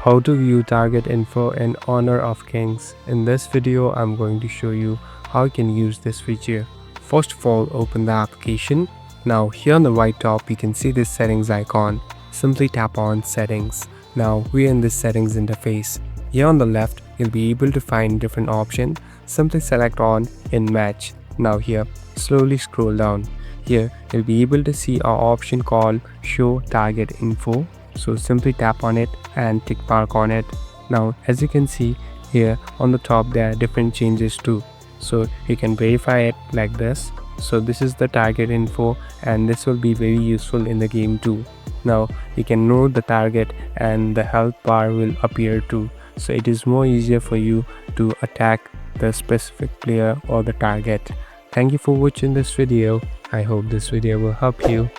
How to view target info in Honor of Kings. In this video, I'm going to show you how you can use this feature. First of all, open the application. Now here on the right top, you can see this settings icon. Simply tap on settings. Now we're in this settings interface. Here on the left, you'll be able to find different options. Simply select on in match. Now here, slowly scroll down. Here, you'll be able to see our option called show target info. So simply tap on it and tick mark on it. Now as you can see here on the top, there are different changes too. So you can verify it like this. So this is the target info, and this will be very useful in the game too. Now you can know the target and the health bar will appear too. So it is more easier for you to attack the specific player or the target. Thank you for watching this video. I hope this video will help you.